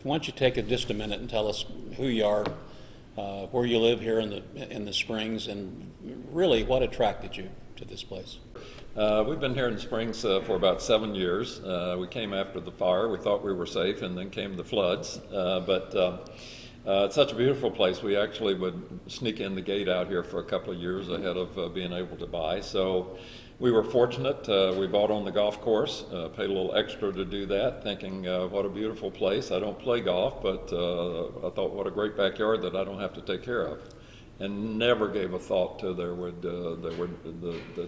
Why don't you take just a minute and tell us who you are, where you live here in the Springs, and really what attracted you to this place? We've been here in the Springs for about 7 years. We came after the fire. We thought we were safe, and then came the floods. But it's such a beautiful place. We actually would sneak in the gate out here for a couple of years ahead of being able to buy. So we were fortunate. We bought on the golf course, paid a little extra to do that, thinking what a beautiful place. I don't play golf, but I thought what a great backyard that I don't have to take care of. And never gave a thought to that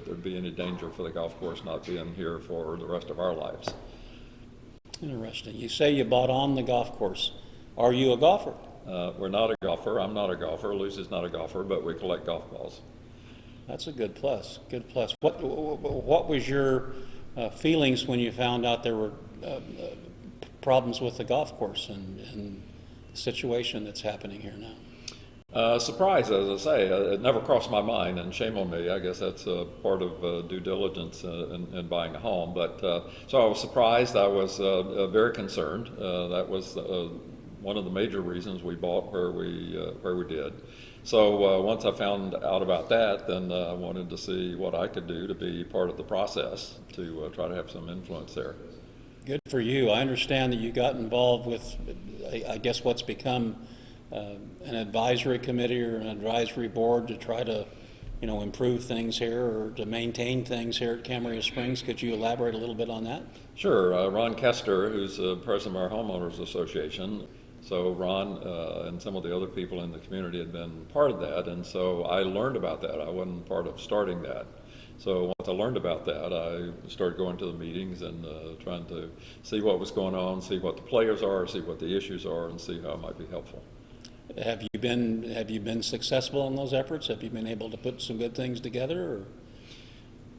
there'd be any danger for the golf course not being here for the rest of our lives. Interesting. You say you bought on the golf course. Are you a golfer? We're not a golfer. I'm not a golfer. Lucy's not a golfer, but we collect golf balls. That's a good plus. Good plus. What was your feelings when you found out there were problems with the golf course and the situation that's happening here now? Surprise, as I say, it never crossed my mind, and shame on me. I guess that's part of due diligence in buying a home. But so I was surprised. I was very concerned. That was one of the major reasons we bought where we did. So once I found out about that, then I wanted to see what I could do to be part of the process to try to have some influence there. Good for you. I understand that you got involved with, I guess, what's become an advisory committee or an advisory board to try to, improve things here or to maintain things here at Camarillo Springs. Could you elaborate a little bit on that? Sure. Ron Kester, who's president of our homeowners association. So Ron and some of the other people in the community had been part of that, and so I learned about that. I wasn't part of starting that. So once I learned about that, I started going to the meetings and trying to see what was going on, see what the players are, see what the issues are, and see how it might be helpful. Have you been successful in those efforts? Have you been able to put some good things together? Or?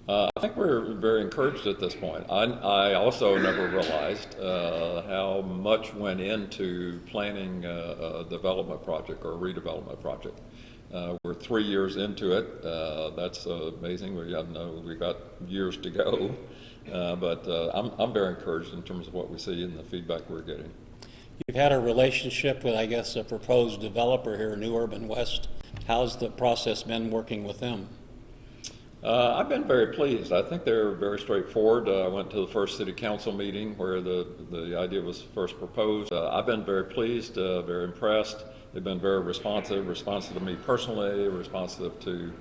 I think we're very encouraged at this point. I also never realized how much went into planning a development project or a redevelopment project. We're 3 years into it. That's amazing. We got years to go, but I'm very encouraged in terms of what we see and the feedback we're getting. You've had a relationship with, I guess, a proposed developer here, New Urban West. How's the process been working with them? I've been very pleased. I think they're very straightforward. I went to the first city council meeting where the idea was first proposed. I've been very pleased, very impressed. They've been very responsive to me personally, responsive to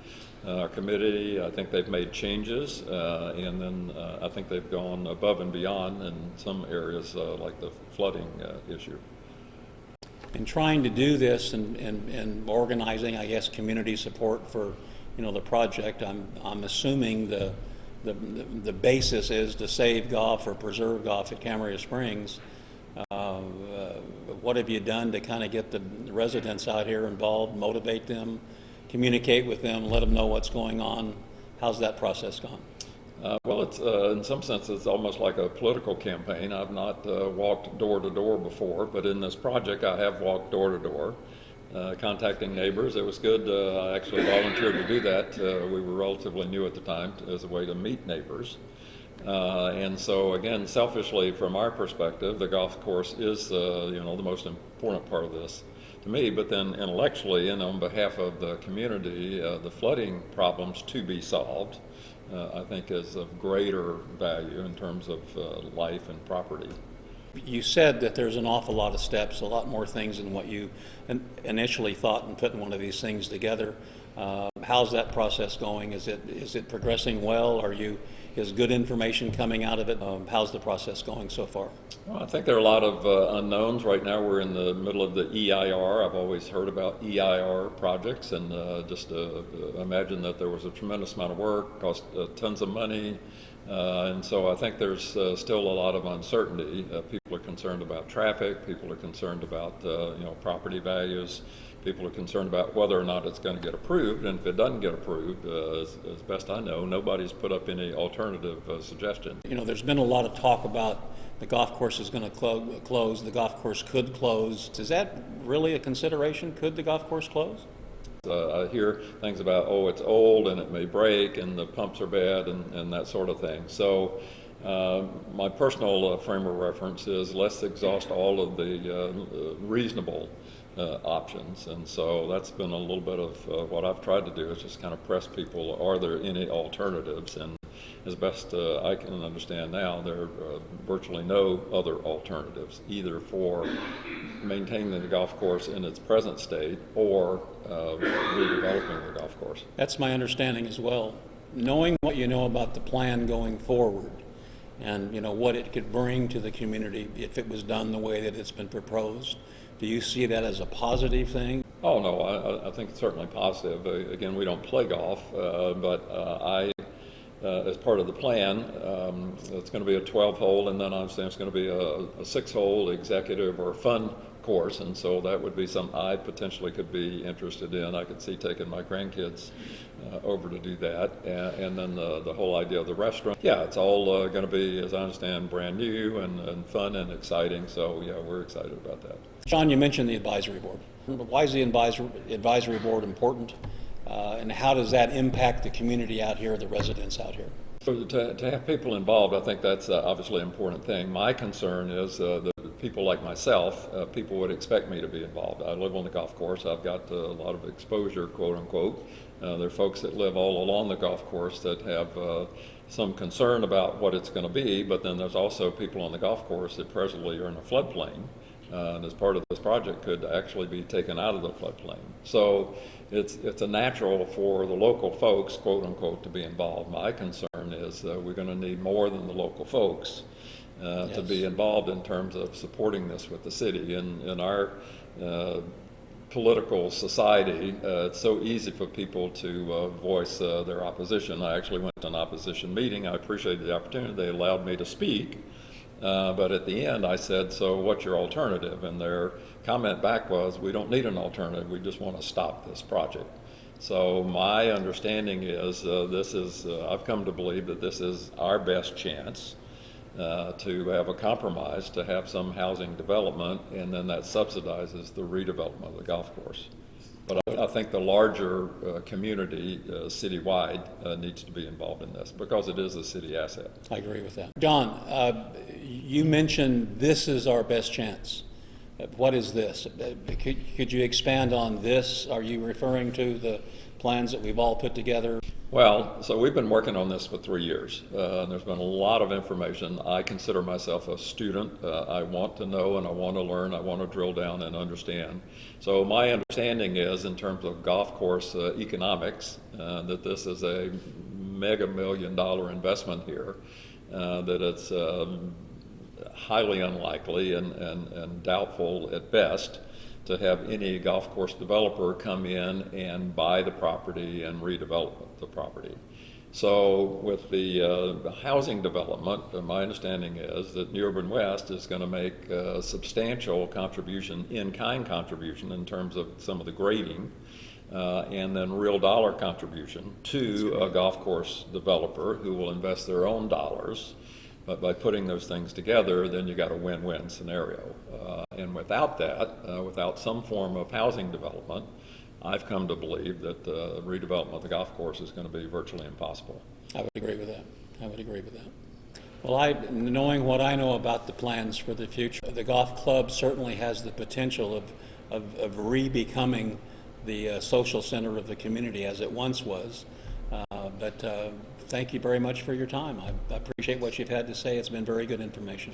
our committee. I think they've made changes, and then I think they've gone above and beyond in some areas like the flooding issue. In trying to do this and organizing, I guess, community support for the project, I'm assuming the basis is to save golf or preserve golf at Camarillo Springs. What have you done to kind of get the residents out here involved, motivate them, communicate with them, let them know what's going on? How's that process gone? Well, it's in some sense it's almost like a political campaign. I've not walked door to door before, but in this project I have walked door to door. Contacting neighbors. It was good. I actually volunteered to do that. We were relatively new at the time as a way to meet neighbors. And so again, selfishly from our perspective, the golf course is the most important part of this to me, but then intellectually and on behalf of the community, the flooding problems to be solved, I think is of greater value in terms of life and property. You said that there's an awful lot of steps, a lot more things than what you initially thought in putting one of these things together. How's that process going? Is it progressing well? Is good information coming out of it? How's the process going so far? Well, I think there are a lot of unknowns. Right now we're in the middle of the EIR. I've always heard about EIR projects, and just imagine that there was a tremendous amount of work, cost tons of money. And so I think there's still a lot of uncertainty. People are concerned about traffic. People are concerned about property values. People are concerned about whether or not it's going to get approved. And if it doesn't get approved, as best I know, nobody's put up any alternative suggestion. There's been a lot of talk about the golf course is going to close. The golf course could close. Is that really a consideration? Could the golf course close? I hear things about, it's old and it may break and the pumps are bad and that sort of thing. So My personal frame of reference is let's exhaust all of the reasonable options, and so that's been a little bit of what I've tried to do is just kind of press people, are there any alternatives? And as best I can understand now, there are virtually no other alternatives, either for maintaining the golf course in its present state or redeveloping the golf course. That's my understanding as well. Knowing what you know about the plan going forward and what it could bring to the community if it was done the way that it's been proposed, do you see that as a positive thing? Oh, no, I think it's certainly positive. Again, we don't play golf, but as part of the plan, it's going to be a 12-hole, and then I understand it's going to be a 6-hole executive or fun course, and so that would be something I potentially could be interested in. I could see taking my grandkids over to do that, and then the whole idea of the restaurant. Yeah, it's all going to be, as I understand, brand new and fun and exciting, so yeah, we're excited about that. John, you mentioned the advisory board. Why is the advisory board important, and how does that impact the community out here, the residents out here? So to have people involved, I think that's obviously an important thing. My concern is that people like myself, people would expect me to be involved. I live on the golf course. I've got a lot of exposure, quote unquote. There are folks that live all along the golf course that have some concern about what it's going to be, but then there's also people on the golf course that presently are in a floodplain. And as part of this project could actually be taken out of the floodplain. So it's a natural for the local folks, quote unquote, to be involved. My concern is we're going to need more than the local folks to be involved in terms of supporting this with the city. In our political society, it's so easy for people to voice their opposition. I actually went to an opposition meeting. I appreciated the opportunity. They allowed me to speak. But at the end I said, so what's your alternative? And their comment back was, we don't need an alternative, we just want to stop this project. So my understanding is I've come to believe that this is our best chance to have a compromise, to have some housing development, and then that subsidizes the redevelopment of the golf course. But I think the larger community citywide needs to be involved in this because it is a city asset. I agree with that. John, you mentioned this is our best chance. What is this? Could you expand on this? Are you referring to the plans that we've all put together? Well, so we've been working on this for 3 years. There's been a lot of information. I consider myself a student. I want to know and I want to learn. I want to drill down and understand. So my understanding is, in terms of golf course economics, that this is a mega $1 million investment here, that it's highly unlikely and doubtful at best to have any golf course developer come in and buy the property and redevelop the property. So with the housing development, my understanding is that New Urban West is going to make a substantial contribution, in-kind contribution in terms of some of the grading, and then real dollar contribution to a golf course developer who will invest their own dollars. But by putting those things together, then you got a win-win scenario. And without that, without some form of housing development, I've come to believe that redevelopment of the golf course is going to be virtually impossible. I would agree with that. Well, knowing what I know about the plans for the future, the golf club certainly has the potential of re-becoming the social center of the community as it once was. But thank you very much for your time. I appreciate what you've had to say. It's been very good information.